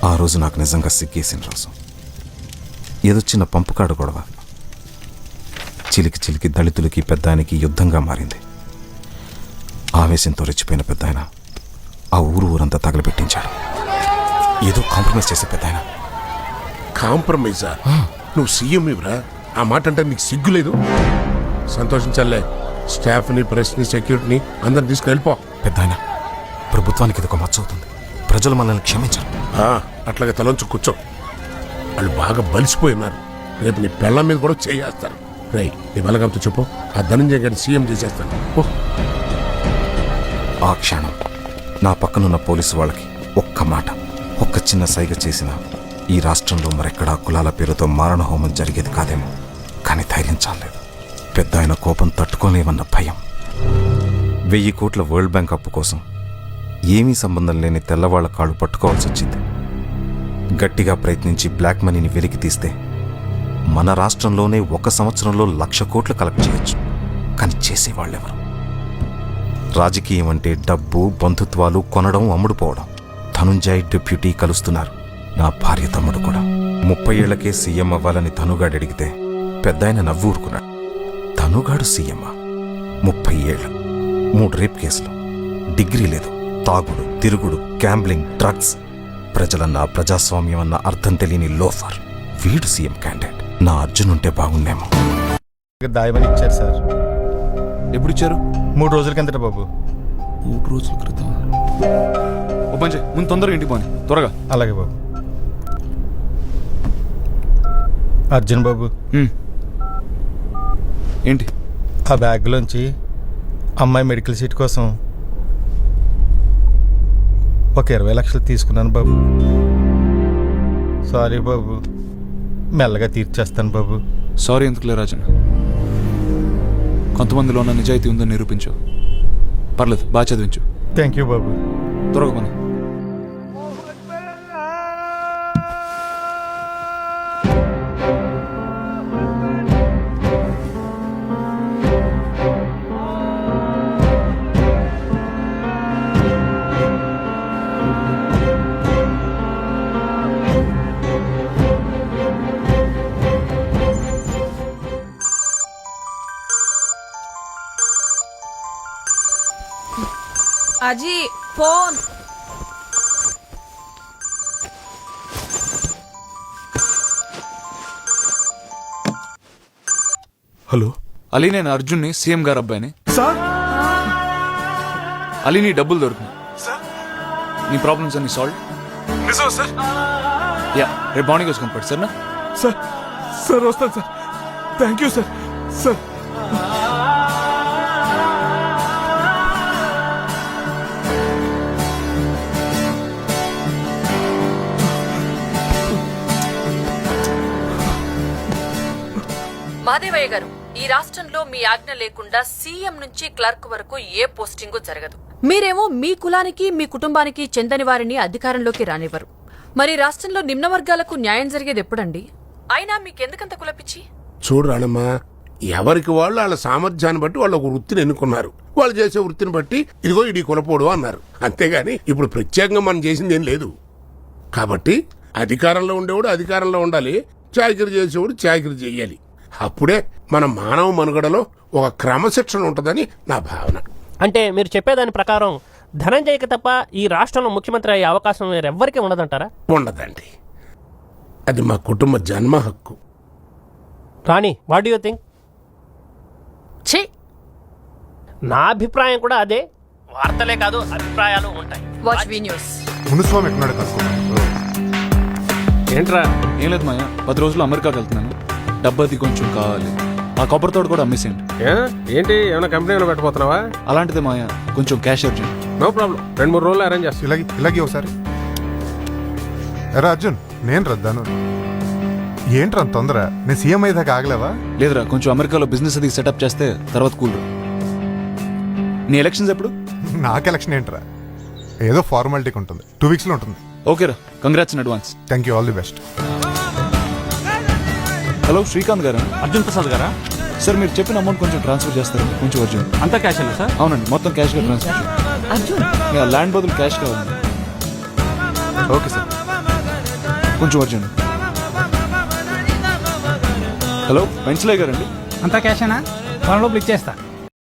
ఆ రోజు నాకు నిజంగా సిగ్గేసిన రోజు. ఏదో చిన్న పంపుకాడు గొడవ చిలికి చిలికి దళితులకి పెద్దాయనకి యుద్ధంగా మారింది. ఆవేశంతో రెచ్చిపోయిన పెద్దాయన ఆ ఊరంతా తగలబెట్టించాడు. ఏదో కాంప్రమైజ్ చేసే పెద్దాయన. కాంప్రమైజా? నువ్వు సీఎం ఇవ్వరా? ఆ మాట అంటే నీకు సిగ్గు లేదు? సంతోషించాలే. స్టాఫ్ని, ప్రెస్ని, సెక్యూరిటీని అందరిని తీసుకుని వెళ్ళిపో. పెద్దాయన, ప్రభుత్వానికి ఇది ఒక మచ్చ అవుతుంది. ప్రజలు మనల్ని క్షమించారు. అట్లాగే తలంచు కూర్చో. వాళ్ళు బాగా బలిసిపోయి ఉన్నారు. రేపు నీ పెళ్ళం మీద కూడా చేయేస్తారు. రై, నీ బలగంతో చెప్పు, ఆ ధనంజయ్ గారిని సీఎం చేసేస్తాను. ఆ క్షణం నా పక్కనున్న పోలీసు వాళ్ళకి ఒక్క మాట, ఒక్క చిన్న సైగ చేసిన ఈ రాష్ట్రంలో మరెక్కడా కులాల పేరుతో మారణహోమం జరిగేది కాదేమో. కానీ ధైర్యం చాలేదు. పెద్ద ఆయన కోపం తట్టుకోలేవన్న భయం. 1000 కోట్ల వరల్డ్ బ్యాంక్ అప్పు కోసం ఏమీ సంబంధం లేని తెల్లవాళ్ల కాళ్ళు పట్టుకోవాల్సి వచ్చింది. గట్టిగా ప్రయత్నించి బ్లాక్ మనీని వెలికి తీస్తే మన రాష్ట్రంలోనే 1 సంవత్సరంలో 1,00,000 కోట్లు కలెక్ట్ చేయొచ్చు. కానీ చేసేవాళ్ళెవరు? రాజకీయం అంటే డబ్బు, బంధుత్వాలు, కొనడం, అమ్ముడుపోవడం. ధనుంజయ్ డిప్యూటీ కలుస్తున్నారు. నా భార్య తమ్ముడు కూడా. 30 ఏళ్లకే సీఎం అవ్వాలని ధనుగాడు అడిగితే పెద్దాయన నవ్వు ఊరుకున్నాడు. ధనుగాడు సీఎమ్మా? 30 ఏళ్ళు, 3 రేప్ కేసులు, డిగ్రీ లేదు, తాగుడు, తిరుగుడు, గ్యాంబ్లింగ్, డ్రగ్స్. ప్రజలన్నా ప్రజాస్వామ్యం అన్న అర్థం తెలియని లోఫర్. వీడు సీఎం క్యాండిడేట్. నా అర్జున్ ఉంటే బాగుండేమో. దాయమని ఇచ్చారు సార్. ఎప్పుడు ఇచ్చారు? 3 రోజుల కిందట బాబు. 3 రోజుల క్రితం. ఓ పంచే, ముందు తొందరగా ఇంటికి పోని, త్వరగా. అలాగే బాబు. అర్జున్ బాబు, ఏంటి? ఆ బ్యాగ్లోంచి అమ్మాయి మెడికల్ సీట్ కోసం ఒక 20 లక్షలు తీసుకున్నాను బాబు. సారీ బాబు, మెల్లగా తీర్చేస్తాను బాబు. సారీ ఎందుకులే రాజన్, కొంతమందిలో ఉన్న నిజాయితీ ఉందని నిరూపించు. పర్లేదు, బాగా చదివించు. థ్యాంక్ యూ బాబు. త్వరగా పని. అజీ ఫోన్. హలో అలీ, నేను అర్జున్ని, సీఎం గారు అబ్బాయిని. సార్, అలీ, నీ డబ్బులు దొరికినాయి. నీ ప్రాబ్లమ్స్ అన్ని సాల్వ్. నిజం సార్? యా, రేపు మార్నింగ్ వచ్చి కనపడు సరేనా? సార్ సార్ వస్తాను sir. Thank you sir. Sir Madevayya గారు, ఈ రాష్ట్రంలో మీ ఆజ్ఞ లేకుండా సీఎం నుంచి క్లర్క్ వరకు ఏ పోస్టింగు జరగదు. మీరేమో మీ కులానికి, మీ కుటుంబానికి చెందని వారిని అధికారంలోకి రానివ్వరు. మరి రాష్ట్రంలో నిమ్న వర్గాలకు న్యాయం జరిగేది ఎప్పుడండి? అయినా మీకెందుకంత కులపిచ్చి? చూడు రాణమ్మా, ఎవరికి వాళ్ళు వాళ్ళ సామర్థ్యాన్ని బట్టి వాళ్ళు ఒక వృత్తిని ఎన్నుకున్నారు. వాళ్ళు చేసే వృత్తిని బట్టి ఇదిగో ఇది కులపోడు అన్నారు. అంతేగాని ఇప్పుడు ప్రత్యేకంగా మనం చేసింది ఏం లేదు. కాబట్టి అధికారంలో ఉండేవాడు అధికారంలో ఉండాలి, చాకిరీ చేసేవాడు చాకిరీ చెయ్యాలి. అప్పుడే మన మానవ మనుగడలో ఒక క్రమశిక్షణ ఉంటుందని నా భావన. అంటే మీరు చెప్పేదాని ప్రకారం ధనంజయ్కి తప్ప ఈ రాష్ట్రంలో ముఖ్యమంత్రి అయ్యే అవకాశం వేరెవ్వరికీ ఉండదంటారా? ఉండదండి. అది మా కుటుంబ జన్మ హక్కు. రాణి, వాట్ డూ యూ థింక్? ఛీ, నా అభిప్రాయం కూడా అదే. వార్తలే కాదు, అభిప్రాయాలు ఉంటాయి. వాచ్ వి న్యూస్. మునుస్వామి ఎక్కడున్నాడు కనుక్కున్నాను. ఏంట్రా? ఏం లేదు మాయా, 10 రోజులు అమెరికాకి వెళ్తున్నాను. డబ్బది కొంచెం కావాలి. ఆ కొబ్బరి తోడు కూడా అమ్మేసేయండి. ఏంటి, ఏమైనా కంపెనీ ఏమైనా పెట్టబోతున్నావా? అలాంటిదే మాయా, కొంచెం క్యాష్ అర్జెంట్. నో ప్రాబ్లం, 2-3 రోజులు అరేంజ్ చేస్తాను. ఇలాగే ఒకసారి. ఎరా అర్జున్, నేను రద్దాను. ఏంట్రా తొందర? నేను సీఎం అయ్యేదాకా ఆగలేవా? లేదురా, కొంచెం అమెరికాలో బిజినెస్ అది సెటప్ చేస్తే తర్వాత కూల్. నీ ఎలక్షన్స్ ఎప్పుడు? నాకు ఎలక్షన్ ఏంట్రా, ఏదో ఫార్మాలిటీకి ఉంటుంది. 2 వీక్స్లో ఉంటుంది. ఓకేరా, congrats in advance. Thank you, all the best. Hello, Srikanth గారా? అర్జున్ ప్రసాద్ గారా? సార్, మీరు చెప్పిన అమౌంట్ కొంచెం ట్రాన్స్ఫర్ చేస్తారు, కొంచెం అర్జెంట్. అంతా క్యాష్ అన్నా సార్? అవునండి, మొత్తం క్యాష్గా ట్రాన్స్ఫర్ చేయండి. ల్యాండ్ బదులు క్యాష్ కావాలి. Okay sir. కొంచెం అర్జెంట్. హలో వెంచలే గారండి? అంతా క్యాషేనా 1 లోపల ఇచ్చేస్తా.